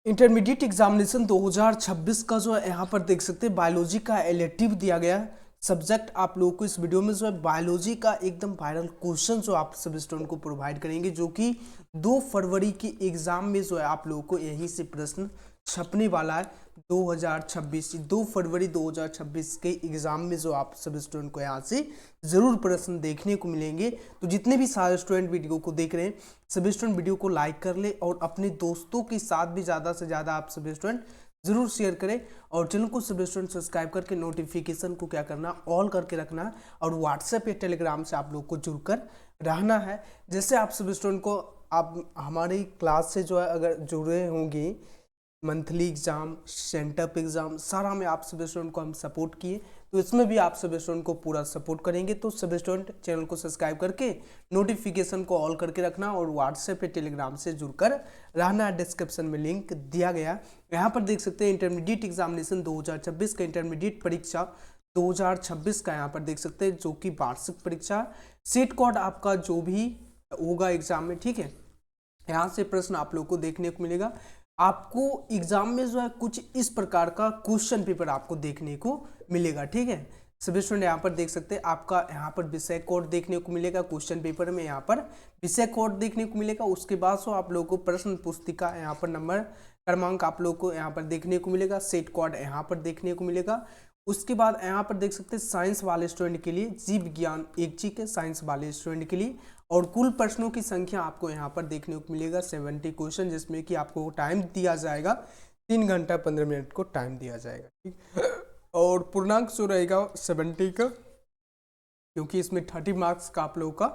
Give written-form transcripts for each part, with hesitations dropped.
Intermediate examination 2026 का जो है यहाँ पर देख सकते हैं बायोलॉजी का इलेक्टिव दिया गया है। सब्जेक्ट आप लोगों को इस वीडियो में जो है बायोलॉजी का एकदम वायरल क्वेश्चन जो आप सभी स्टूडेंट को प्रोवाइड करेंगे, जो कि 2 फरवरी की एग्जाम में जो है आप लोगों को यहीं से प्रश्न छपने वाला है। 2 फरवरी 2026 के एग्जाम में जो आप सभी स्टूडेंट को यहाँ से जरूर प्रश्न देखने को मिलेंगे। तो जितने भी सारे स्टूडेंट वीडियो को देख रहे हैं सभी स्टूडेंट वीडियो को लाइक कर ले और अपने दोस्तों के साथ भी ज़्यादा से ज़्यादा आप सभी स्टूडेंट जरूर शेयर करें और चैनल को सभी स्टूडेंट सब्सक्राइब करके नोटिफिकेशन को क्या करना, ऑल करके रखना और व्हाट्सएप या टेलीग्राम से आप लोग को जुड़कर रहना है। जैसे आप सभी स्टूडेंट को आप हमारी क्लास से जो है अगर जुड़े होंगे, मंथली एग्जाम, सेंटअप एग्जाम सारा में आप सभी स्टूडेंट को हम सपोर्ट किए, तो इसमें भी आप सभी स्टूडेंट को पूरा सपोर्ट करेंगे। तो सभी स्टूडेंट चैनल को सब्सक्राइब करके नोटिफिकेशन को ऑल करके रखना और व्हाट्सएप या टेलीग्राम से जुड़कर रहना। डिस्क्रिप्शन में लिंक दिया गया। यहाँ पर देख सकते हैं इंटरमीडिएट एग्जामिनेशन 2026 का इंटरमीडिएट परीक्षा 2026 का यहाँ पर देख सकते हैं, जो कि वार्षिक परीक्षा सेट कोड आपका जो भी होगा एग्जाम में, ठीक है। यहाँ से प्रश्न आप लोग को देखने को मिलेगा। आपको एग्जाम में जो है कुछ इस प्रकार का क्वेश्चन पेपर आपको देखने को मिलेगा, ठीक है। सभी स्टूडेंट यहाँ पर देख सकते हैं आपका यहाँ पर विषय कोड देखने को मिलेगा। क्वेश्चन पेपर में यहाँ पर विषय कोड देखने को मिलेगा। उसके बाद सो आप लोगों को प्रश्न पुस्तिका यहाँ पर नंबर क्रमांक आप लोग को यहाँ पर देखने को मिलेगा। सेट कोड यहाँ पर देखने को मिलेगा। उसके बाद यहाँ पर देख सकते हैं साइंस वाले स्टूडेंट के लिए जीव विज्ञान ऐच्छिक है, साइंस वाले स्टूडेंट के लिए, और कुल प्रश्नों की संख्या आपको यहाँ पर देखने को मिलेगा 70 क्वेश्चन, जिसमें कि आपको टाइम दिया जाएगा 3 घंटा 15 मिनट को टाइम दिया जाएगा, ठीक। और पूर्णांक जो रहेगा 70 का, क्योंकि इसमें 30 मार्क्स का आप लोगों का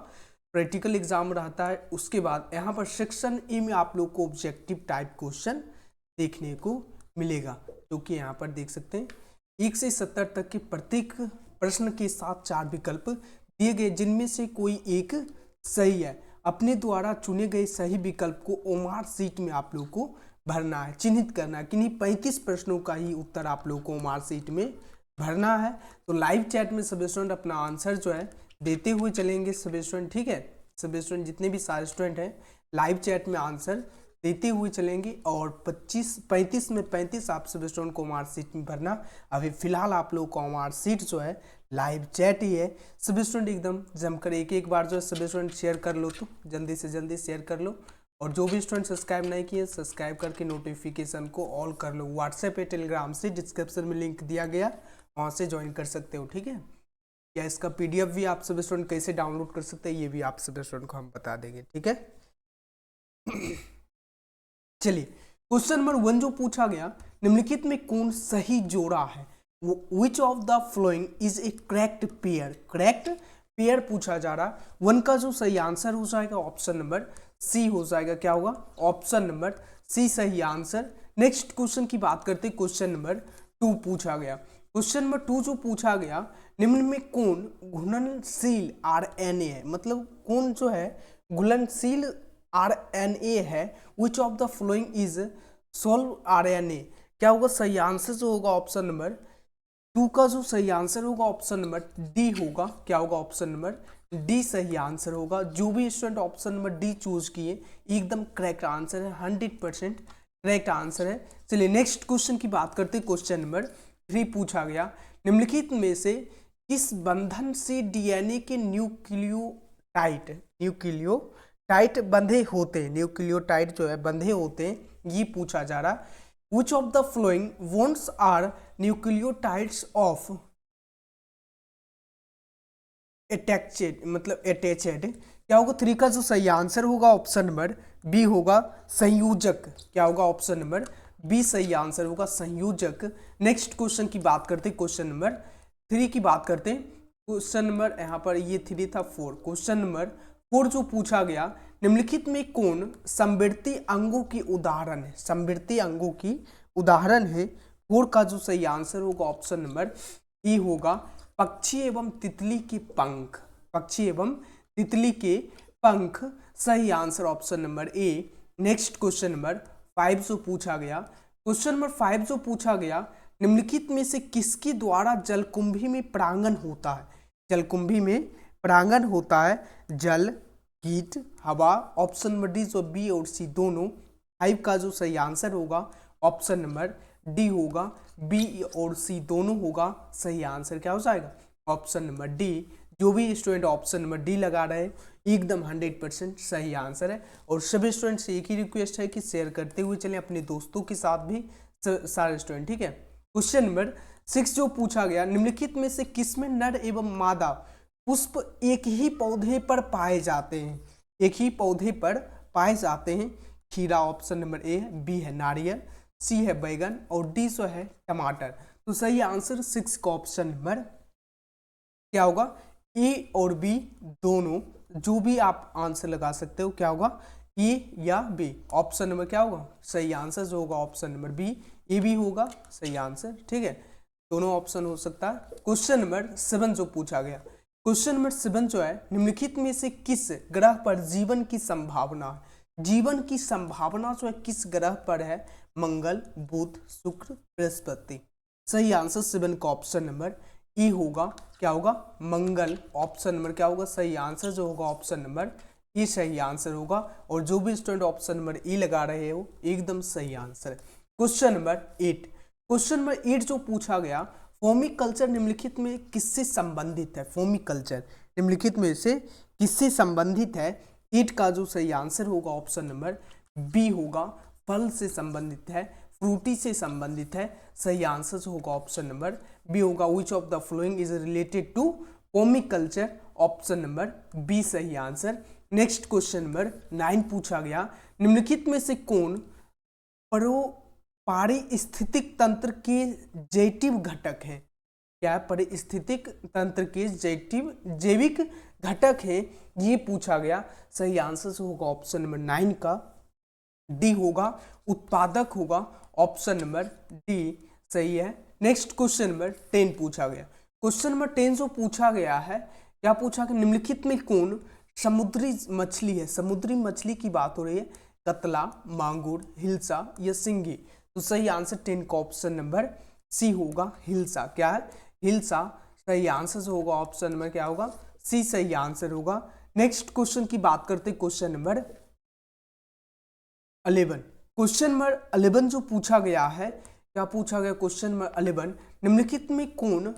प्रैक्टिकल एग्जाम रहता है। उसके बाद यहाँ पर सेक्शन ए में आप लोग को ऑब्जेक्टिव टाइप क्वेश्चन देखने को मिलेगा, जो कि यहाँ पर देख सकते हैं 1 से 70 तक के प्रत्येक प्रश्न के साथ 4 विकल्प दिए गए, जिनमें से कोई एक सही है। अपने द्वारा चुने गए सही विकल्प को ओमार सीट में आप लोग को भरना है, चिन्हित करना है। किन्हीं 35 प्रश्नों का ही उत्तर आप लोग को ओमार सीट में भरना है। तो लाइव चैट में सभी स्टूडेंट अपना आंसर जो है देते हुए चलेंगे सभी स्टूडेंट, ठीक है। सभी स्टूडेंट जितने भी सारे स्टूडेंट हैं लाइव चैट में आंसर देते हुए चलेंगे और 35 में 35 आप सभी स्टूडेंट को ओमार सीट में भरना। अभी फिलहाल आप लोग को ओमार सीट जो है लाइव चैट ही है। सभी स्टूडेंट एकदम जमकर एक बार जो है सभी स्टूडेंट शेयर कर लो, तो जल्दी से जल्दी शेयर कर लो। और जो भी स्टूडेंट सब्सक्राइब नहीं किए सब्सक्राइब करके नोटिफिकेशन को ऑल कर लो। व्हाट्सएप या टेलीग्राम से डिस्क्रिप्शन में लिंक दिया गया, वहाँ से ज्वाइन कर सकते हो, ठीक है। या इसका PDF भी आप सभी स्टूडेंट कैसे डाउनलोड कर सकते हैं ये भी आप सभी स्टूडेंट को हम बता देंगे, ठीक है। चलिए क्वेश्चन नंबर 1 जो पूछा गया, निम्नलिखित में कौन सही जोड़ा है। Which of the following is a correct pair? Correct pair पूछा जा रहा। 1 का जो सही आंसर हो जाएगा ऑप्शन नंबर सी हो जाएगा। क्या होगा? ऑप्शन नंबर सी सही आंसर। नेक्स्ट क्वेश्चन की बात करते हैं। क्वेश्चन नंबर 2 पूछा गया। क्वेश्चन नंबर 2 जो पूछा गया, निम्न में कौन घुलनशील RNA है, मतलब कौन जो है घुलनशील RNA है। विच of the following is solve RNA। क्या होगा सही आंसर जो होगा ऑप्शन नंबर 2 का जो सही आंसर होगा ऑप्शन नंबर डी होगा। क्या होगा? ऑप्शन नंबर डी सही आंसर होगा। जो भी student option number D choose किए एकदम करेक्ट आंसर है, 100% करेक्ट आंसर है। चलिए नेक्स्ट क्वेश्चन की बात करते हैं। क्वेश्चन नंबर 3 पूछा गया, निम्नलिखित में से किस बंधन से DNA के न्यूक्लियोटाइड बंधे होते हैं, न्यूक्लियोटाइड जो है बंधे होते हैं, ये पूछा जा रहा। Which of the following bonds are nucleotides of attached, मतलब attached। क्या होगा? 3 का जो सही आंसर होगा ऑप्शन नंबर बी होगा, संयोजक। क्या होगा? ऑप्शन नंबर बी सही आंसर होगा, संयोजक। नेक्स्ट क्वेश्चन की बात करते हैं। क्वेश्चन नंबर 3 की बात करते हैं। क्वेश्चन नंबर यहाँ पर ये 3 था 4। क्वेश्चन नंबर 4 जो पूछा गया, निम्नलिखित में कौन समवर्ती अंगों की उदाहरण है, समवर्ती अंगों की उदाहरण है। 4 का जो सही आंसर होगा ऑप्शन नंबर ई होगा, पक्षी एवं तितली के पंख। पक्षी एवं तितली के पंख सही answer option number A. Next question number 5 जो पूछा गया। क्वेश्चन नंबर 5 जो पूछा गया, निम्नलिखित में से किसके द्वारा जलकुंभी में परागण होता है। जलकुंभी में परागण होता है जल, हीट, हवा। ऑप्शन नंबर डी जो बी और सी दोनों 5 का जो सही आंसर होगा ऑप्शन नंबर डी होगा। बी और सी दोनों होगा, सही आंसर क्या हो जाएगा ऑप्शन नंबर डी। जो भी स्टूडेंट ऑप्शन नंबर डी लगा रहे हैं एकदम 100% सही आंसर है। और सभी स्टूडेंट से एक ही रिक्वेस्ट है कि शेयर करते हुए चलें अपने दोस्तों के साथ भी, सारे स्टूडेंट, ठीक है। क्वेश्चन नंबर 6 जो पूछा गया, निम्नलिखित में से किसमें नर एवं मादा पुष्प एक ही पौधे पर पाए जाते हैं, एक ही पौधे पर पाए जाते हैं। खीरा ऑप्शन नंबर ए, बी है नारियल, सी है बैगन और डी सो है टमाटर। तो सही आंसर 6 का ऑप्शन नंबर क्या होगा, ए और बी दोनों, जो भी आप आंसर लगा सकते हो क्या होगा ए या बी। ऑप्शन नंबर क्या होगा सही आंसर जो होगा option number B, A B होगा सही आंसर, ठीक है। दोनों ऑप्शन हो सकता है। क्वेश्चन नंबर 7 जो पूछा गया, क्वेश्चन नंबर 7 जो है, निम्नलिखित में से किस ग्रह पर जीवन की संभावना है, जीवन की संभावना जो है किस ग्रह पर है, मंगल, बुध, शुक्र, बृहस्पति। सही आंसर 7 का ऑप्शन नंबर ई होगा, क्या होगा मंगल। ऑप्शन नंबर क्या होगा सही आंसर जो होगा ऑप्शन नंबर ई सही आंसर होगा। और जो भी स्टूडेंट ऑप्शन नंबर ई लगा रहे हो एकदम सही आंसर है। क्वेश्चन नंबर 8, क्वेश्चन नंबर 8 जो पूछा गया, फोमिक कल्चर निम्नलिखित में किससे संबंधित है, फोमिक कल्चर निम्नलिखित में से किससे संबंधित है। 8 का जो सही आंसर होगा ऑप्शन नंबर बी होगा, फल से संबंधित है, फ्रूटी से संबंधित है। सही आंसर जो होगा ऑप्शन नंबर बी होगा। Which of the following is related to phomic culture, option number B सही आंसर। नेक्स्ट क्वेश्चन नंबर 9 पूछा गया, निम्नलिखित में से कौन पारिस्थितिक तंत्र के जैविक घटक है, क्या पारिस्थितिक तंत्र के जैविक घटक है, ये पूछा गया। सही आंसर से होगा ऑप्शन नंबर 9 का डी होगा, उत्पादक होगा, ऑप्शन नंबर डी सही है। नेक्स्ट क्वेश्चन नंबर 10 पूछा गया, क्वेश्चन नंबर 10 जो पूछा गया है, क्या पूछा कि निम्नलिखित में कौन समुद्री मछली है, समुद्री मछली की बात हो रही है, कतला, मांगुर, हिल्सा या सिंगी। तो सही आंसर 10 का ऑप्शन नंबर सी होगा, हिल्सा। क्या है हिल्सा, सही आंसर जो होगा ऑप्शन नंबर क्या होगा सी सही आंसर होगा। नेक्स्ट क्वेश्चन की बात करते, क्वेश्चन नंबर 11, क्वेश्चन नंबर 11 जो पूछा गया है, क्या पूछा गया क्वेश्चन नंबर 11, निम्नलिखित में कौन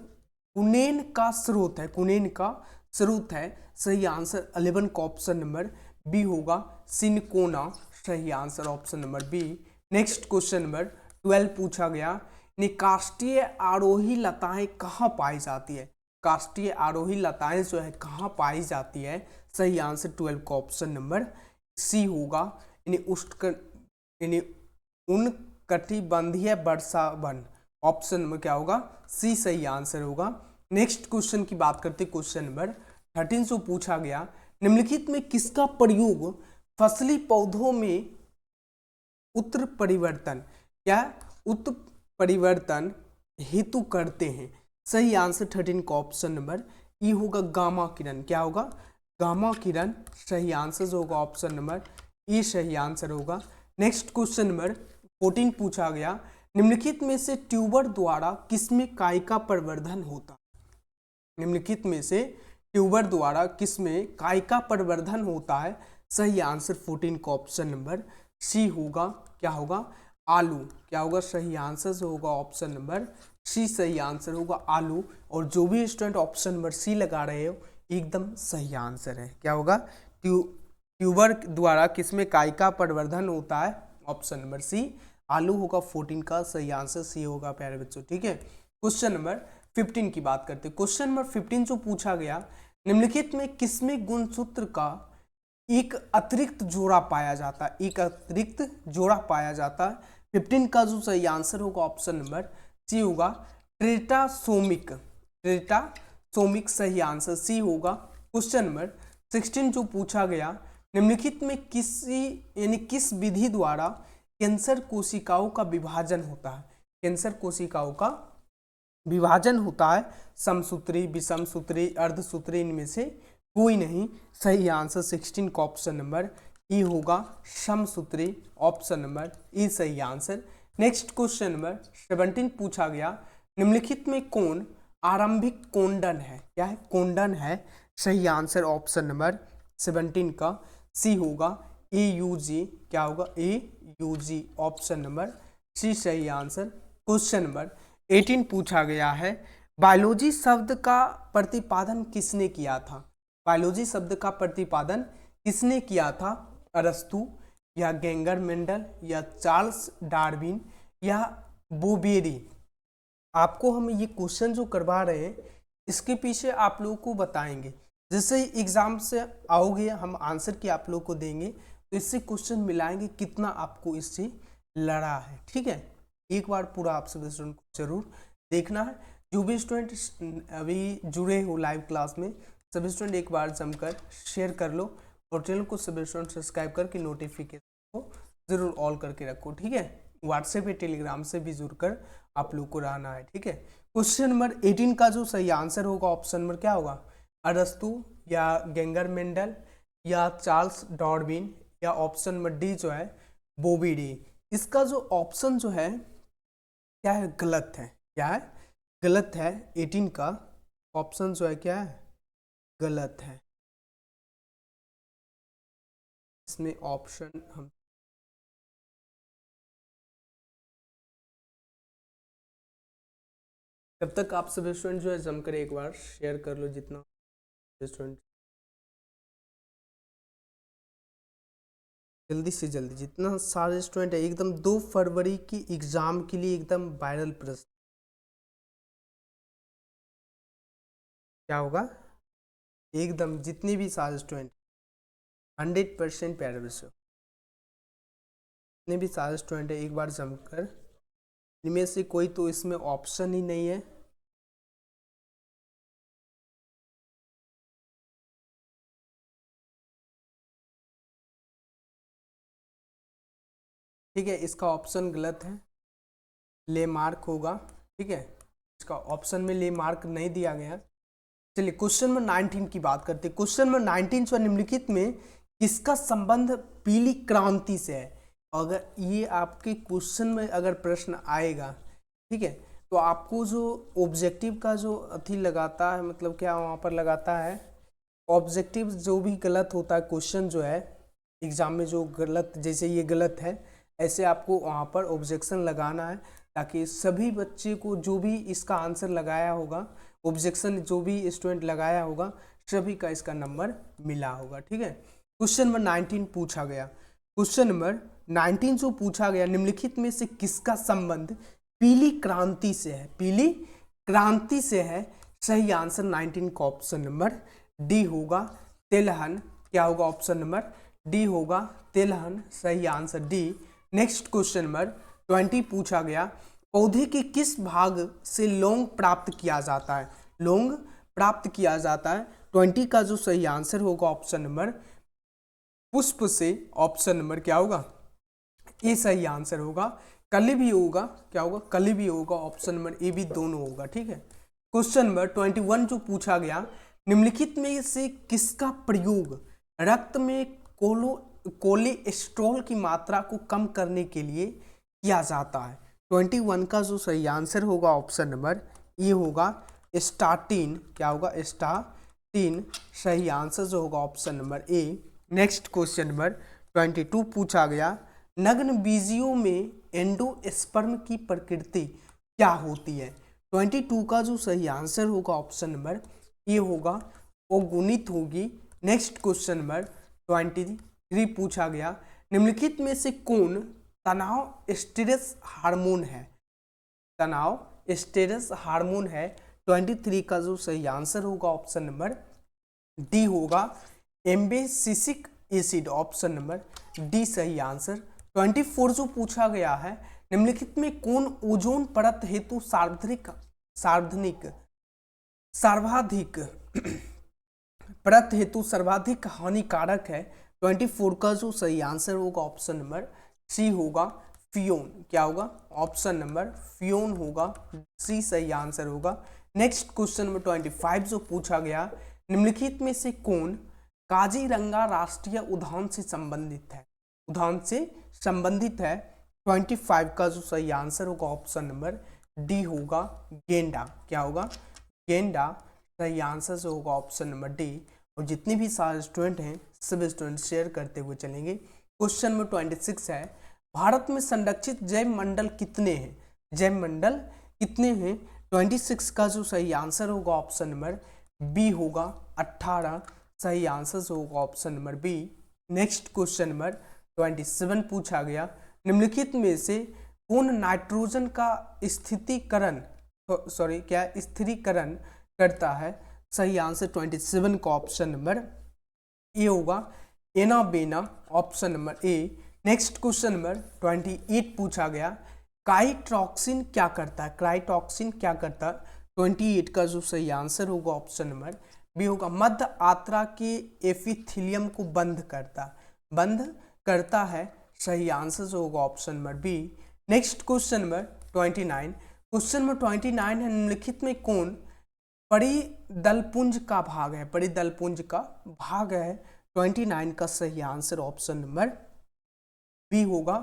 कुनेन का स्रोत है, कुनेन का स्रोत है। सही आंसर 11 का ऑप्शन नंबर बी होगा, सिनकोना सही answer option number B. Next question number 12 पूछा गया, काष्ठीय आरोही लताएं कहाँ पाई जाती है, काष्ठीय आरोही लताएं जो है कहाँ पाई जाती है। सही आंसर 12 का ऑप्शन नंबर सी होगा, उन कटिबंधीय वर्षा वन। ऑप्शन नंबर क्या होगा सी सही आंसर होगा। नेक्स्ट क्वेश्चन की बात करते, क्वेश्चन नंबर 13 जो पूछा गया, निम्नलिखित में किसका प्रयोग फसली पौधों में उत्तर परिवर्तन, क्या उत्परिवर्तन हेतु करते हैं। सही आंसर 13 का ऑप्शन नंबर ई होगा, गामा किरण। क्या होगा गामा किरण, सही आंसर जो होगा ऑप्शन नंबर ई सही आंसर होगा। नेक्स्ट क्वेश्चन नंबर 14 पूछा गया, निम्नलिखित में से ट्यूबर द्वारा किसमें कायिका प्रवर्धन होता, निम्नलिखित में से ट्यूबर द्वारा किसमें कायिका प्रवर्धन होता है। सही आंसर 14 का ऑप्शन नंबर सी होगा, क्या होगा आलू। क्या होगा सही आंसर जो होगा ऑप्शन नंबर सी सही आंसर होगा आलू। और जो भी स्टूडेंट ऑप्शन नंबर सी लगा रहे हो एकदम सही आंसर है, क्या होगा ट्यूबर द्वारा किसमें कायिका प्रवर्धन होता है, ऑप्शन नंबर सी आलू होगा। 14 का सही आंसर सी होगा प्यारे बच्चों, ठीक है। क्वेश्चन नंबर 15 की बात करते हैं, क्वेश्चन नंबर 15 जो पूछा गया, निम्नलिखित में किसमें गुणसूत्र का एक अतिरिक्त जोड़ा पाया जाता है, एक अतिरिक्त जोड़ा पाया जाता है। 15 का जो सही आंसर होगा ऑप्शन नंबर सी होगा, ट्रेटासोमिक, ट्रेटासोमिक सही आंसर सी होगा। क्वेश्चन नंबर 16 जो पूछा गया, निम्नलिखित में किस विधि द्वारा कैंसर कोशिकाओं का विभाजन होता है, कैंसर कोशिकाओं का विभाजन होता है। समसूत्री, विषमसूत्री, अर्धसूत्री, इनमें से कोई नहीं। सही आंसर 16 का ऑप्शन नंबर ई होगा, समसूत्री, ऑप्शन नंबर ई सही आंसर। नेक्स्ट क्वेश्चन नंबर 17 पूछा गया, निम्नलिखित में कौन आरंभिक कोंडन है, क्या है कोंडन है। सही आंसर ऑप्शन नंबर 17 का सी होगा, AUG। क्या होगा यूजी, ऑप्शन नंबर सी सही आंसर। क्वेश्चन नंबर 18 पूछा गया है, बायोलॉजी शब्द का प्रतिपादन किसने किया था? बायोलॉजी शब्द का प्रतिपादन किसने किया था? अरस्तु या गेंगर मेंडल या चार्ल्स डार्विन या बोबेरी? आपको हम ये क्वेश्चन जो करवा रहे हैं इसके पीछे आप लोगों को बताएंगे, जैसे ही एग्जाम से आओगे हम आंसर की आप लोग को देंगे तो इससे क्वेश्चन मिलाएंगे कितना आपको इससे लड़ा है। ठीक है, एक बार पूरा आप सभी स्टूडेंट को जरूर देखना है। जो भी स्टूडेंट अभी जुड़े हो लाइव क्लास में, सभी स्टूडेंट एक बार जमकर शेयर कर लो और चैनल को सभी स्टूडेंट सब्सक्राइब करके नोटिफिकेशन को जरूर ऑल करके रखो। ठीक है, व्हाट्सएप या टेलीग्राम से भी जुड़कर आप लोग को रहना है। ठीक है, क्वेश्चन नंबर 18 का जो सही आंसर होगा ऑप्शन नंबर क्या होगा? अरस्तु या गेंगर मेंडल या चार्ल्स डार्विन या ऑप्शन नंबर डी जो है बोबेरी। इसका जो ऑप्शन जो है क्या है? गलत है। क्या है? गलत है। 18 का ऑप्शन जो है क्या है? गलत है। इसमें ऑप्शन हम तब तक आप सभी स्टूडेंट जो है जमकर एक बार शेयर कर लो, जितना स्टूडेंट जल्दी से जल्दी, जितना सारे स्टूडेंट है एकदम 2 फरवरी की एग्जाम के लिए एकदम वायरल प्रश्न क्या होगा? एकदम जितने भी सारे स्टूडेंट 100% प्यारे विषय, जितने भी सारे स्टूडेंट है एक बार जमकर, इनमें से कोई तो इसमें ऑप्शन ही नहीं है। ठीक है, इसका ऑप्शन गलत है, ले मार्क होगा। ठीक है, इसका ऑप्शन में ले मार्क नहीं दिया गया। चलिए क्वेश्चन नंबर 19 की बात करते हैं। क्वेश्चन नंबर 19 जो निम्नलिखित में किसका संबंध पीली क्रांति से है? अगर ये आपके क्वेश्चन में अगर प्रश्न आएगा, ठीक है, तो आपको जो ऑब्जेक्टिव का जो अथी लगाता है, मतलब क्या वहाँ पर लगाता है ऑब्जेक्टिव, जो भी गलत होता है क्वेश्चन जो है एग्जाम में, जो गलत, जैसे ये गलत है ऐसे आपको वहाँ पर ऑब्जेक्शन लगाना है, ताकि सभी बच्चे को जो भी इसका आंसर लगाया होगा, ऑब्जेक्शन जो भी स्टूडेंट लगाया होगा, सभी का इसका नंबर मिला होगा। ठीक है, क्वेश्चन नंबर 19 पूछा गया। क्वेश्चन नंबर 19 जो पूछा गया, निम्नलिखित में से किसका संबंध पीली क्रांति से है? पीली क्रांति से है। सही आंसर 19 का ऑप्शन नंबर डी होगा, तेलहन। क्या होगा? ऑप्शन नंबर डी होगा, तेलहन। सही answer D. Next question number 20 पूछा गया, पौधे के किस भाग से लौंग प्राप्त किया जाता है? लौंग प्राप्त किया जाता है। 20 का जो सही आंसर होगा ऑप्शन नंबर पुष्प से। ऑप्शन नंबर क्या होगा? ए सही आंसर होगा। कली भी होगा, क्या होगा? कली भी होगा। ऑप्शन नंबर ए भी दोनों होगा। ठीक है, क्वेश्चन नंबर 21 जो पूछा गया, निम्नलिखित में से किसका प्रयोग रक्त में कोलेस्ट्रॉल की मात्रा को कम करने के लिए किया जाता है? 21 का जो सही आंसर होगा ऑप्शन नंबर ए होगा, स्टाटिन। क्या होगा? स्टाटिन। सही आंसर जो होगा option number A. Next question number 22 पूछा गया, नग्न बीजियों में एंडोस्पर्म की प्रकृति क्या होती है? 22 का जो सही आंसर होगा ऑप्शन नंबर ए होगा, अगुणित होगी। नेक्स्ट क्वेश्चन नंबर 23 पूछा गया, निम्नलिखित में से कौन तनाव स्ट्रेस हार्मोन है? तनाव स्ट्रेस हार्मोन है। 23 का जो सही आंसर होगा ऑप्शन नंबर डी होगा, एम्बेसिसिक एसिड। ऑप्शन नंबर डी सही आंसर। 24 जो पूछा गया है, निम्नलिखित में कौन ओजोन परत हेतु सर्वाधिक परत हेतु सर्वाधिक हानिकारक है? 24 का जो सही आंसर होगा ऑप्शन नंबर सी होगा, फियोन। क्या होगा? ऑप्शन नंबर फियोन होगा, सी सही आंसर होगा। नेक्स्ट क्वेश्चन नंबर 25 जो पूछा गया, निम्नलिखित में से कौन काजीरंगा राष्ट्रीय उद्यान से संबंधित है? उद्यान से संबंधित है। 25 का जो सही आंसर होगा ऑप्शन नंबर डी होगा, गेंडा। क्या होगा? गेंडा। सही आंसर जो होगा ऑप्शन नंबर डी। और जितने भी सारे स्टूडेंट हैं सभी स्टूडेंट शेयर करते हुए चलेंगे। क्वेश्चन नंबर 26 है, भारत में संरक्षित जैव मंडल कितने हैं? जैव मंडल कितने हैं? 26 का जो सही आंसर होगा ऑप्शन नंबर बी होगा 18 सही आंसर होगा option number B. Next question number 27 पूछा गया, निम्नलिखित में से कौन नाइट्रोजन का स्थिरीकरण करता है? सही आंसर 27 का ऑप्शन नंबर ए होगा anabaena, option number A. Next question number 28 पूछा गया, काइटॉक्सिन क्या करता है? काइटॉक्सिन क्या करता है? 28 का जो सही आंसर होगा ऑप्शन नंबर बी होगा मध्य आत्रा के एपिथेलियम को बंद करता है। सही आंसर होगा option number B. Next question number 29, question number 29 है, निम्नलिखित में कौन परिदलपुंज का भाग है? परिदलपुंज का भाग है। 29 का सही आंसर ऑप्शन नंबर बी होगा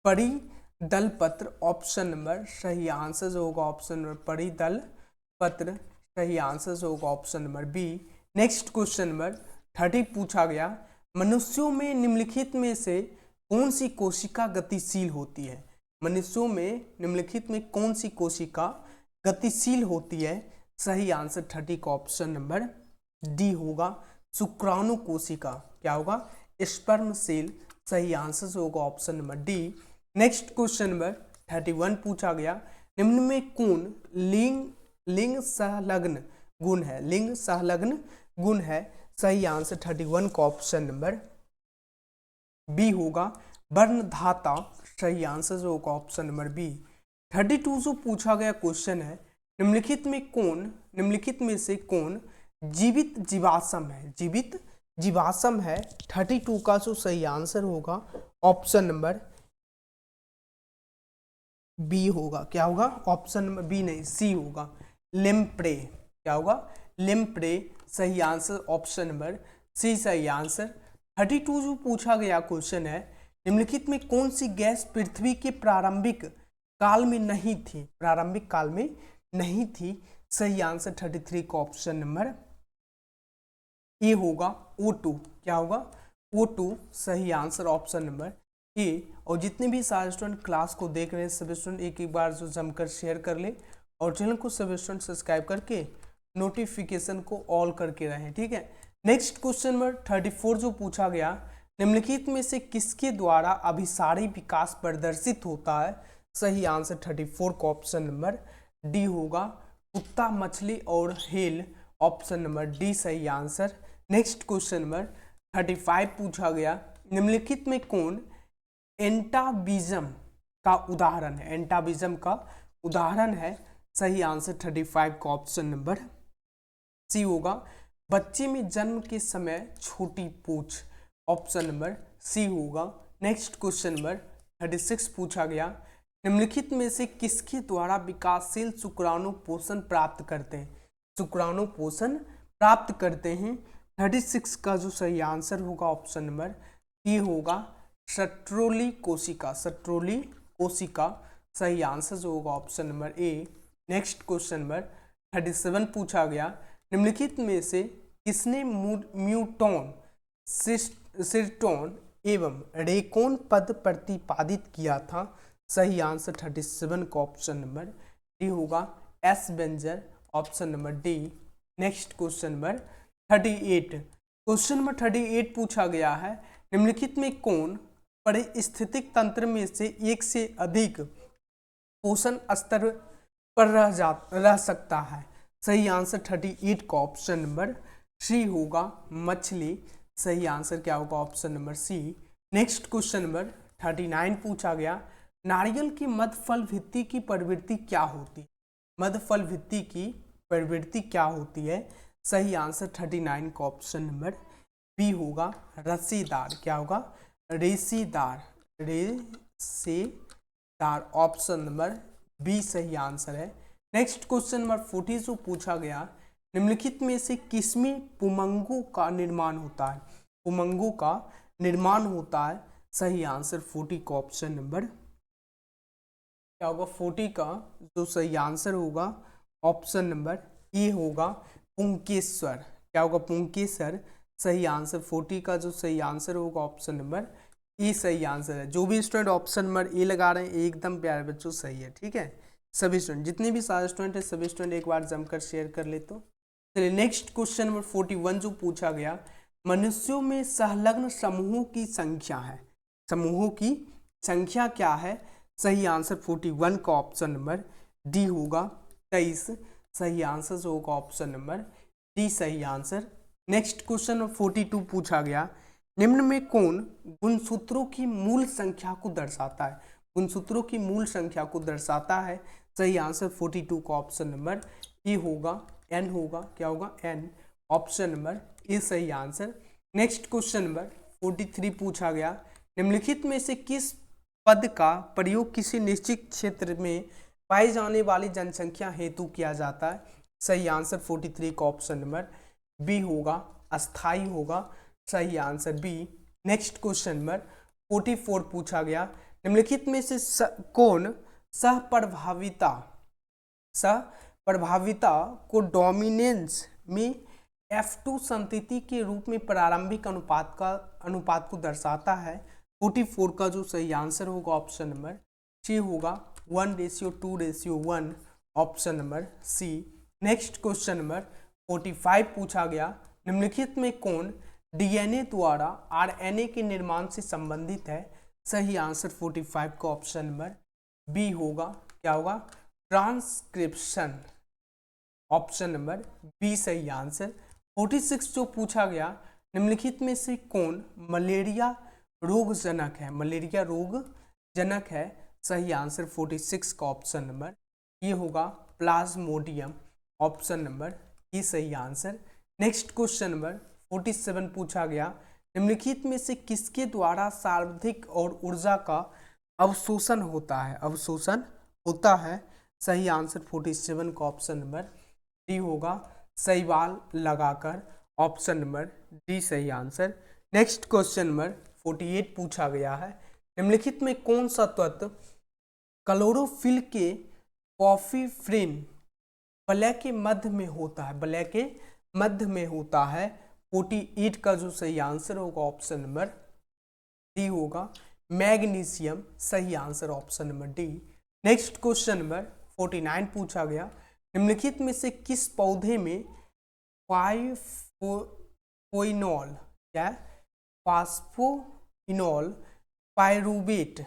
परिदलपत्र, ऑप्शन नंबर सही आंसर होगा ऑप्शन नंबर परिदलपत्र, सही आंसर होगा option number B. Next question number 30 पूछा गया, मनुष्यों में निम्नलिखित में से कौन सी कोशिका गतिशील होती है? मनुष्यों में निम्नलिखित में कौन सी कोशिका गतिशील होती है? सही आंसर 30 का ऑप्शन नंबर डी होगा शुक्राणु कोशिका। क्या होगा? स्पर्म सेल, सही आंसर होगा option number D. Next question number 31 पूछा गया, निम्न में कौन लिंग संलग्न गुण है? लिंग संलग्न गुण है। सही आंसर 31 का ऑप्शन नंबर बी होगा वर्णधाता, सही आंसर होगा ऑप्शन नंबर बी। 32 जो पूछा गया क्वेश्चन है, निम्नलिखित में से कौन जीवित जीवाश्म है? जीवित जीवाश्म है। 32 का जो सही आंसर होगा ऑप्शन नंबर बी होगा। क्या होगा? ऑप्शन नंबर बी नहीं, सी होगा लिम्प्रे। क्या होगा? लिम्प्रे, सही आंसर ऑप्शन नंबर सी सही आंसर। 32 जो पूछा गया क्वेश्चन है, निम्नलिखित में कौन सी गैस पृथ्वी के प्रारंभिक काल में नहीं थी? प्रारंभिक काल में नहीं थी। सही आंसर 33 का ऑप्शन नंबर ए होगा O2। क्या होगा? O2, सही आंसर ऑप्शन नंबर ए। और जितने भी सारे स्टूडेंट क्लास को देख रहे हैं सभी स्टूडेंट एक बार जो जमकर शेयर कर ले और चैनल को सभी स्टूडेंट सब्सक्राइब करके नोटिफिकेशन को ऑल करके रहें, ठीक है। नेक्स्ट क्वेश्चन नंबर 34 जो पूछा गया, निम्नलिखित में से किसके द्वारा अभिसारी विकास प्रदर्शित होता है? सही आंसर 34 का ऑप्शन नंबर डी होगा कुत्ता, मछली और हेल, ऑप्शन नंबर डी सही आंसर। नेक्स्ट क्वेश्चन नंबर 35 पूछा गया, निम्नलिखित में कौन एंटाबिज्म का उदाहरण है? एंटाबिज्म का उदाहरण है। सही आंसर 35 का ऑप्शन नंबर सी होगा बच्चे में जन्म के समय छोटी पूछ, ऑप्शन नंबर सी होगा। नेक्स्ट क्वेश्चन नंबर 36 पूछा गया, निम्नलिखित में से किसके द्वारा विकासशील शुक्राणु पोषण प्राप्त करते हैं? शुक्राणु पोषण प्राप्त करते हैं। 36 का जो सही आंसर होगा ऑप्शन नंबर ए होगा सट्रोली कोशिका। सट्रोली कोशिका, सही आंसर जो होगा option number A. Next question number 37 पूछा गया, निम्नलिखित में से किसने म्यूटॉन, सिर्टोन एवं रेकोन पद प्रतिपादित किया था? सही आंसर 37 का ऑप्शन नंबर डी होगा S Berger, option number D. Next question number 38, question number 38 पूछा गया है, निम्नलिखित में कौन पारिस्थितिक तंत्र में से एक से अधिक पोषण स्तर पर रह सकता है? सही आंसर 38 का ऑप्शन नंबर सी होगा मछली, सही आंसर क्या होगा option number C. Next question number 39 पूछा गया, नारियल की मध्यफल भित्ति की प्रवृत्ति क्या होती है? मध्यफल भित्ति की प्रवृत्ति क्या होती है? सही आंसर 39 का ऑप्शन नंबर बी होगा रसीदार। क्या होगा? रेसीदार, रेसेदार, ऑप्शन नंबर बी सही आंसर है। नेक्स्ट क्वेश्चन नंबर 40 जो पूछा गया, निम्नलिखित में से किसमें पुमंगों का निर्माण होता है? पुमंगों का निर्माण होता है। सही आंसर 40 का ऑप्शन नंबर क्या होगा? 40 का जो सही आंसर होगा ऑप्शन नंबर ए होगा पुंकेश्वर। क्या होगा? पुंकेश्वर, सही आंसर 40 का जो सही आंसर होगा ऑप्शन नंबर ए सही आंसर है। जो भी स्टूडेंट ऑप्शन नंबर ए लगा रहे हैं एकदम प्यारे बच्चों सही है, ठीक है। सभी स्टूडेंट, जितने भी सारे स्टूडेंट है सभी स्टूडेंट एक बार जमकर शेयर कर ले। तो चलिए नेक्स्ट क्वेश्चन नंबर 41 जो पूछा गया, मनुष्यों में संलग्न समूहों की संख्या है, समूहों की संख्या क्या है? सही आंसर 41 का ऑप्शन नंबर डी होगा 23। सही आंसर जो होगा ऑप्शन नंबर डी सही आंसर। नेक्स्ट क्वेश्चन नंबर 42 पूछा गया, निम्न में कौन गुणसूत्रों की मूल संख्या को दर्शाता है? गुणसूत्रों की मूल संख्या को दर्शाता है। सही आंसर 42 का ऑप्शन नंबर ए होगा, एन होगा, क्या होगा एन, ऑप्शन नंबर ए सही आंसर। नेक्स्ट क्वेश्चन नंबर 43 पूछा गया, निम्नलिखित में से किस पद का प्रयोग किसी निश्चित क्षेत्र में पाई जाने वाली जनसंख्या हेतु किया जाता है? सही आंसर 43 का ऑप्शन नंबर बी होगा, अस्थाई होगा, सही answer B. Next question number 44 पूछा गया, निम्नलिखित में से कौन सहप्रभाविता को डोमिनेंस में F2 संतति के रूप में प्रारंभिक अनुपात को दर्शाता है? 44 का जो सही आंसर होगा ऑप्शन नंबर सी होगा, 1:2:1, option number C. Next question number 45 पूछा गया, निम्नलिखित में कौन डीएनए द्वारा आरएनए के निर्माण से संबंधित है? सही आंसर 45 का ऑप्शन नंबर बी होगा, क्या होगा ट्रांसक्रिप्शन, ऑप्शन नंबर बी सही आंसर। 46 जो पूछा गया, निम्नलिखित में से कौन मलेरिया रोग जनक है? मलेरिया रोग जनक है। सही आंसर 46 का ऑप्शन नंबर ये होगा प्लाज्मोडियम, ऑप्शन नंबर ये सही आंसर। नेक्स्ट क्वेश्चन नंबर 47 पूछा गया, निम्नलिखित में से किसके द्वारा सर्वाधिक और ऊर्जा का अवशोषण होता है? अवशोषण होता है। सही आंसर 47 का ऑप्शन नंबर डी होगा, शैवाल लगाकर, ऑप्शन नंबर डी सही आंसर। नेक्स्ट क्वेश्चन नंबर 48 पूछा गया है, निम्नलिखित में कौन सा तत्व क्लोरोफिल के कॉफीफ्रेन वलय के मध्य में होता है? वलय के मध्य में होता है। 48 का जो सही आंसर होगा ऑप्शन नंबर डी होगा, मैग्नीशियम, सही answer option number D. Next question number 49 पूछा गया, निम्नलिखित में से किस पौधे में फास्फोइनॉल क्या फास्फोइनॉल पायरुवेट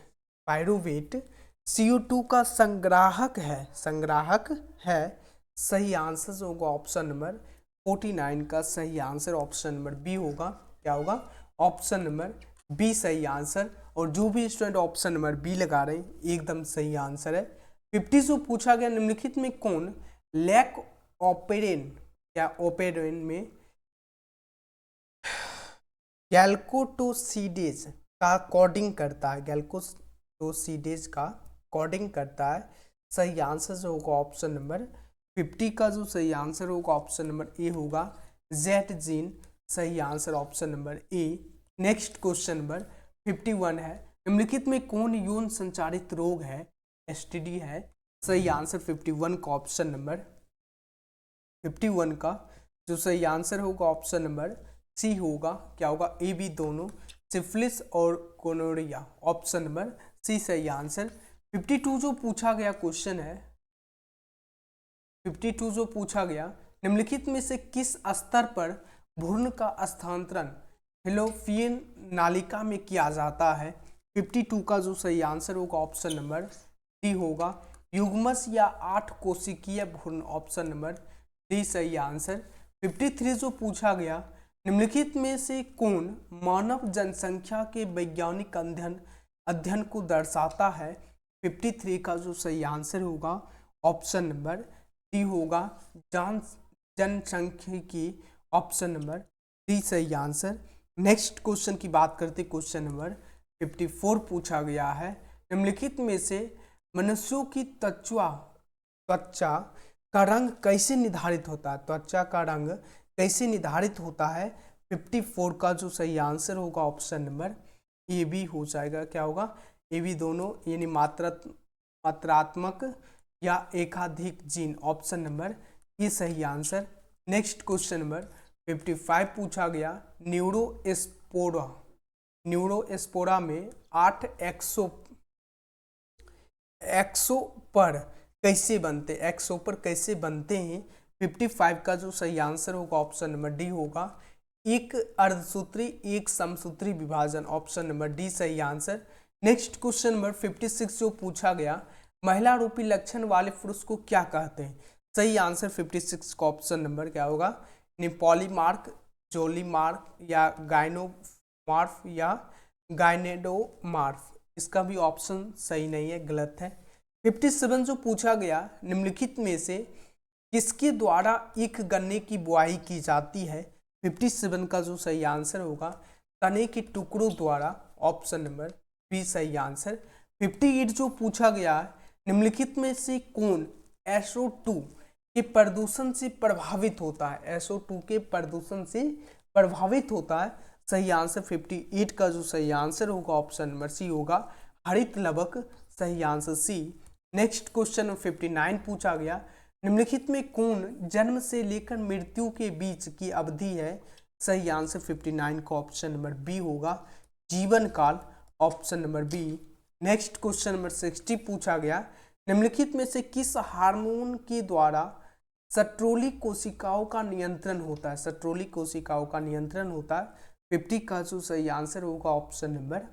CO2 का संग्राहक है? सही आंसर जो होगा ऑप्शन नंबर 49 का सही आंसर ऑप्शन नंबर बी होगा, क्या होगा ऑप्शन नंबर बी सही आंसर। और जो भी स्टूडेंट ऑप्शन नंबर बी लगा रहे हैं एकदम सही आंसर है। 50 जो पूछा गया, निम्नलिखित में कौन लैक ओपेरेन या ओपेरेन में गैल्कोटोसिडेज का कोडिंग करता है? गैल्कोटोसिडेज का कोडिंग करता है। सही आंसर जो होगा ऑप्शन नंबर 50 का जो सही आंसर होगा ऑप्शन नंबर ए होगा, जेट जीन, सही answer option number A. Next question number 51 है, निम्नलिखित में कौन यौन संचारित रोग है? STD है। सही आंसर 51 का ऑप्शन नंबर 51 का जो सही आंसर होगा ऑप्शन नंबर सी होगा, क्या होगा ए बी दोनों, सिफिलिस और गोनोरिया, ऑप्शन नंबर सी सही आंसर। 52 जो पूछा गया क्वेश्चन है, 52 जो पूछा गया, निम्नलिखित में से किस स्तर पर भ्रूण का स्थानांतरण फैलोपियन नालिका में किया जाता है? 52 का जो सही आंसर होगा ऑप्शन नंबर डी होगा, युग्मज या 8 कोशिकीय भ्रूण, ऑप्शन नंबर डी सही आंसर। 53 जो पूछा गया, निम्नलिखित में से कौन मानव जनसंख्या के वैज्ञानिक अध्ययन को दर्शाता है? 53 का जो सही आंसर होगा ऑप्शन नंबर डी होगा, जनसंख्यिकी, ऑप्शन नंबर डी सही आंसर। नेक्स्ट क्वेश्चन की बात करते, क्वेश्चन नंबर 54 पूछा गया है, निम्नलिखित में से मनुष्यों की त्वचा का रंग कैसे निर्धारित होता है? त्वचा का रंग कैसे निर्धारित होता है? 54 का जो सही आंसर होगा ऑप्शन नंबर ए बी हो जाएगा, क्या होगा ए बी दोनों, यानी मात्रात्मक या एकाधिक जीन, ऑप्शन नंबर ये सही आंसर। नेक्स्ट क्वेश्चन नंबर 55 पूछा गया, न्यूरोस्पोरा न्यूरोस्पोरा में 8 एक्सो पर कैसे बनते हैं 55 का जो सही आंसर होगा ऑप्शन नंबर डी होगा। एक अर्धसूत्री एक समसूत्री विभाजन, ऑप्शन नंबर डी सही आंसर। नेक्स्ट क्वेश्चन नंबर 56 जो पूछा गया, महिला रूपी लक्षण वाले पुरुष को क्या कहते हैं? सही आंसर 56 का ऑप्शन नंबर क्या होगा? पॉलीमार्क, जोलीमार्क या गाइनोमार्फ या गाइनेडोमार्फ। इसका भी ऑप्शन सही नहीं है, गलत है। 57 जो पूछा गया, निम्नलिखित में से किसके द्वारा ईख गन्ने की बुआई की जाती है? 57 का जो सही आंसर होगा तने के टुकड़ों द्वारा, ऑप्शन नंबर बी सही आंसर। 58 जो पूछा गया, निम्नलिखित में से कौन SO2 के प्रदूषण से प्रभावित होता है? SO2 के प्रदूषण से प्रभावित होता है। सही आंसर 58 का जो सही आंसर होगा ऑप्शन नंबर सी होगा, हरित लवक, सही आंसर सी। नेक्स्ट क्वेश्चन 59 पूछा गया, निम्नलिखित में कौन जन्म से लेकर मृत्यु के बीच की अवधि है? सही आंसर 59 का ऑप्शन नंबर बी होगा, जीवन काल, option number B. Next question number 60 पूछा गया, निम्नलिखित में से किस हार्मोन के द्वारा सट्रोली कोशिकाओं का नियंत्रण होता है? सट्रोली कोशिकाओं का नियंत्रण होता है। 50 का जो सही आंसर होगा ऑप्शन नंबर,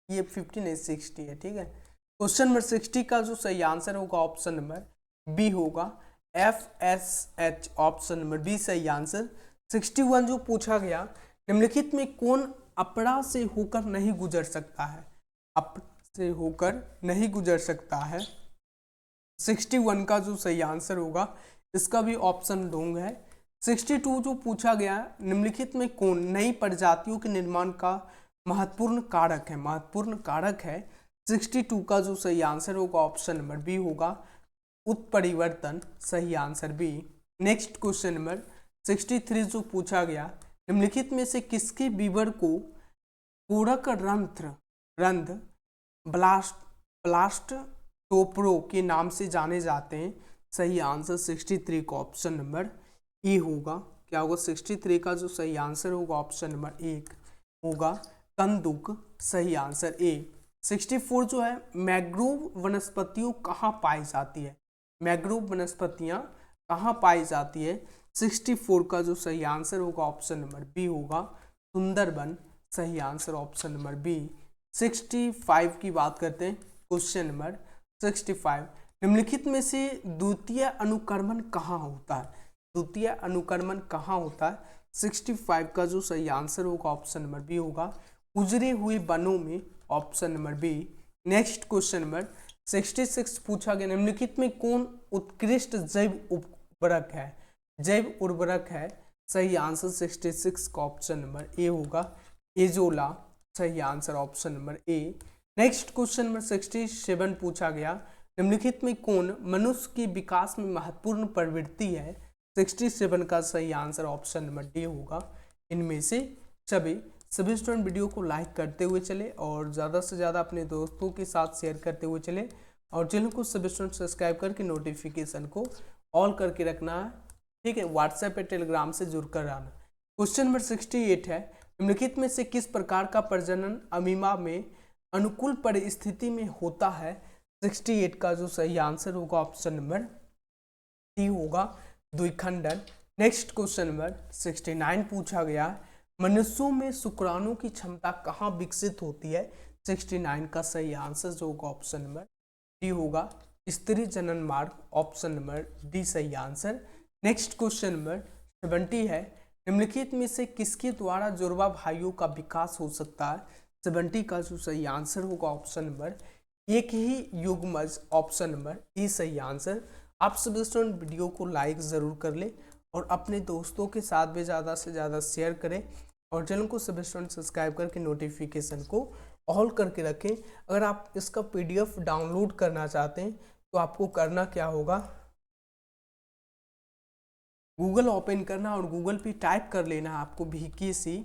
ये 50 नहीं 60 है, ठीक है। क्वेश्चन नंबर 60 का जो सही आंसर होगा ऑप्शन नंबर बी होगा, FSH, ऑप्शन नंबर बी सही आंसर। 61 जो पूछा गया, निम्नलिखित में कौन अपरा से होकर नहीं गुजर सकता है? अप से होकर नहीं गुजर सकता है। 61 का जो सही आंसर होगा, इसका भी ऑप्शन रॉन्ग है। 62 जो पूछा गया, निम्नलिखित में कौन नई प्रजातियों के निर्माण का महत्वपूर्ण कारक है? 62 का जो सही आंसर होगा ऑप्शन नंबर बी होगा, उत्परिवर्तन, सही answer B. Next question number 63 जो पूछा गया, निम्नलिखित में से किसके विवर को पूरक रंध्र ब्लास्टोप्रो के नाम से जाने जाते हैं? सही आंसर 63 का ऑप्शन नंबर ए होगा, क्या होगा? 63 का जो सही आंसर होगा ऑप्शन नंबर 1 होगा, कंदुक, सही आंसर ए। 64 जो है, मैंग्रोव वनस्पतियों कहाँ पाई जाती है? मैंग्रोव वनस्पतियाँ कहाँ पाई जाती है? 64 का जो सही आंसर होगा ऑप्शन नंबर बी होगा, सुंदरबन, सही आंसर ऑप्शन नंबर बी। 65 की बात करते हैं, क्वेश्चन नंबर 65, निम्नलिखित में से द्वितीय अनुक्रमण कहाँ होता है? द्वितीय अनुक्रमण कहाँ होता है? 65 का जो सही आंसर होगा ऑप्शन नंबर बी होगा, उजरे हुए वनों में, option number B. Next question number 66 पूछा गया, निम्नलिखित में कौन उत्कृष्ट जैव उर्वरक है? सही आंसर 66 का ऑप्शन नंबर ए होगा, एजोला, सही answer option number A. Next question number 67 पूछा गया, निम्नलिखित में कौन मनुष्य के विकास में महत्वपूर्ण प्रवृत्ति है? 67 का सही आंसर ऑप्शन नंबर डी होगा, इनमें से सभी स्टूडेंट वीडियो को लाइक करते हुए चले और ज़्यादा से ज़्यादा अपने दोस्तों के साथ शेयर करते हुए चले और चैनल को सभी स्टूडेंट सब्सक्राइब करके नोटिफिकेशन को ऑल करके रखना है, ठीक है। व्हाट्सएप पे टेलीग्राम से जुड़ कर आना। क्वेश्चन नंबर 68 है, निम्नलिखित में से किस प्रकार का प्रजनन अमीबा में अनुकूल परिस्थिति में होता है? 68 का जो सही आंसर होगा ऑप्शन नंबर डी होगा, द्विखंडन। नेक्स्ट क्वेश्चन नंबर 69 पूछा गया, मनुष्यों में शुक्राणु की क्षमता कहाँ विकसित होती है? 69 का सही आंसर जो होगा ऑप्शन नंबर डी होगा, स्त्री जनन मार्ग, ऑप्शन नंबर डी सही आंसर। नेक्स्ट क्वेश्चन नंबर 70 है, निम्नलिखित में से किसके द्वारा जुड़वा भाइयों का विकास हो सकता है? 70 का जो सही आंसर होगा ऑप्शन नंबर एक ही युग्मज, ऑप्शन नंबर ए सही आंसर। आप सभी स्टूडेंट वीडियो को लाइक ज़रूर कर ले और अपने दोस्तों के साथ भी ज़्यादा से ज़्यादा शेयर करें और चैनल को सभी स्टूडेंट सब्सक्राइब करके नोटिफिकेशन को ऑल करके रखें। अगर आप इसका PDF डाउनलोड करना चाहते हैं तो आपको करना क्या होगा, गूगल ओपन करना और गूगल पे टाइप कर लेना आपको VKC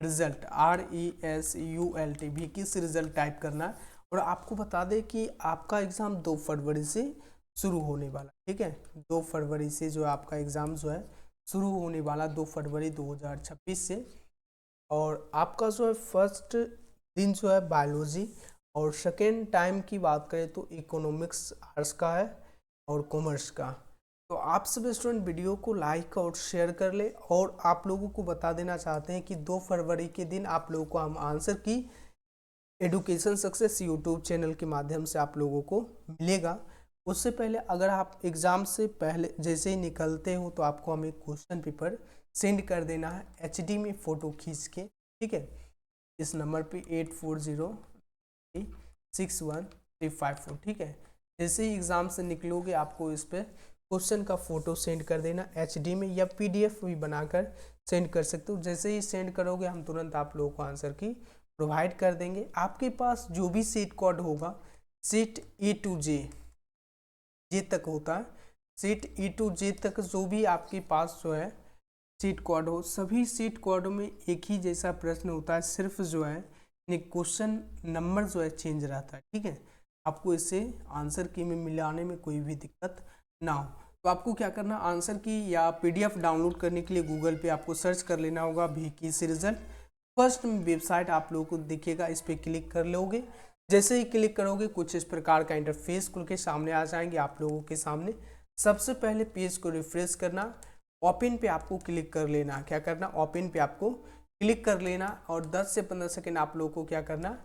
result, RESULT, VKC result type करना। और आपको बता दें कि आपका एग्ज़ाम 2 फरवरी से शुरू होने वाला, ठीक है। 2 फरवरी से जो आपका एग्ज़ाम जो है शुरू होने वाला, 2 फरवरी 2026 से। और आपका जो है फर्स्ट दिन जो है बायोलॉजी, और सेकेंड टाइम की बात करें तो इकोनॉमिक्स आर्ट्स का है और कॉमर्स का। तो आप सब स्टूडेंट वीडियो को लाइक और शेयर कर ले, और आप लोगों को बता देना चाहते हैं कि 2 फरवरी के दिन आप लोगों को हम आंसर की एडुकेशन सक्सेस यूट्यूब चैनल के माध्यम से आप लोगों को मिलेगा। उससे पहले अगर आप एग्ज़ाम से पहले जैसे ही निकलते हो तो आपको हमें क्वेश्चन पेपर सेंड कर देना है HD में फ़ोटो खींच के, ठीक है, इस नंबर पे 84061354, ठीक है। जैसे ही एग्ज़ाम से निकलोगे आपको इस पर क्वेश्चन का फ़ोटो सेंड कर देना HD में, या PDF भी बनाकर सेंड कर सकते हो। जैसे ही सेंड करोगे हम तुरंत आप लोगों को आंसर की प्रोवाइड कर देंगे। आपके पास जो भी सीट कोड होगा, सीट E to J तक होता है, सीट E to J तक जो भी आपके पास जो है सीट कोड हो, सभी सीट कोड में एक ही जैसा प्रश्न होता है, सिर्फ जो है क्वेश्चन नंबर जो है चेंज रहता है, ठीक है। आपको इससे आंसर की में मिलाने में कोई भी दिक्कत ना हो। तो आपको क्या करना, आंसर की या PDF डाउनलोड करने के लिए गूगल पे आपको सर्च कर लेना होगा VKC रिजल्ट। फर्स्ट वेबसाइट आप लोगों को दिखेगा, इस पर क्लिक कर लोगे। जैसे ही क्लिक करोगे कुछ इस प्रकार का इंटरफेस खुल के सामने आ जाएंगे आप लोगों के सामने। सबसे पहले पेज को रिफ्रेश करना, ओपन पे आपको क्लिक कर लेना। क्या करना, ओपन पे आपको क्लिक कर लेना, और 10 से 15 सेकेंड आप लोगों को क्या करना,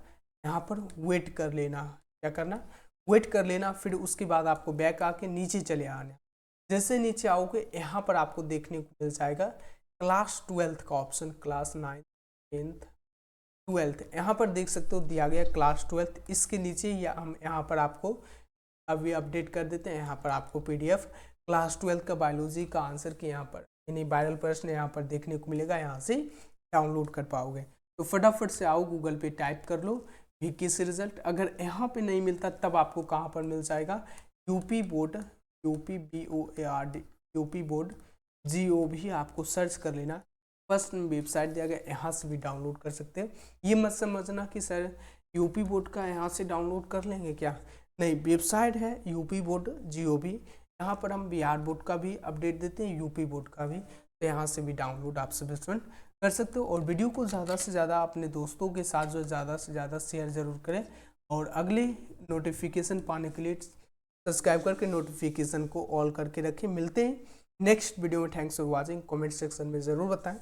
यहाँ पर वेट कर लेना। क्या करना, वेट कर लेना। फिर उसके बाद आपको बैक आके नीचे चले आना। जैसे नीचे आओगे यहाँ पर आपको देखने को मिल जाएगा क्लास 12th का option, class 9th 10th 12th, यहाँ पर देख सकते हो दिया गया क्लास 12th। इसके नीचे या हम यहाँ पर आपको अभी अपडेट कर देते हैं। यहाँ पर आपको PDF क्लास 12th का बायोलॉजी का आंसर की यहाँ पर यानी वायरल प्रश्न यहाँ पर देखने को मिलेगा, यहाँ से डाउनलोड कर पाओगे। तो फटाफट से आओ गूगल पे टाइप कर लो VKC रिजल्ट। अगर यहाँ पे नहीं मिलता तब आपको कहाँ पर मिल जाएगा, UP board, UP board GOV आपको सर्च कर लेना। फर्स्ट वेबसाइट दिया गया, यहाँ से भी डाउनलोड कर सकते हैं। ये मत समझना कि सर यूपी बोर्ड का यहाँ से डाउनलोड कर लेंगे क्या, नहीं, वेबसाइट है यूपी बोर्ड GOV। यहाँ पर हम बिहार बोर्ड का भी अपडेट देते हैं, यूपी बोर्ड का भी, तो यहाँ से भी डाउनलोड आप सब स्टूडेंट कर सकते हो। और वीडियो को ज़्यादा से ज़्यादा अपने दोस्तों के साथ जो ज़्यादा से ज़्यादा शेयर ज़रूर करें, और अगले नोटिफिकेशन पाने के लिए सब्सक्राइब करके नोटिफिकेशन को ऑल करके रखें। मिलते हैं नेक्स्ट वीडियो में। Thanks for watching. Comment section में ज़रूर बताएं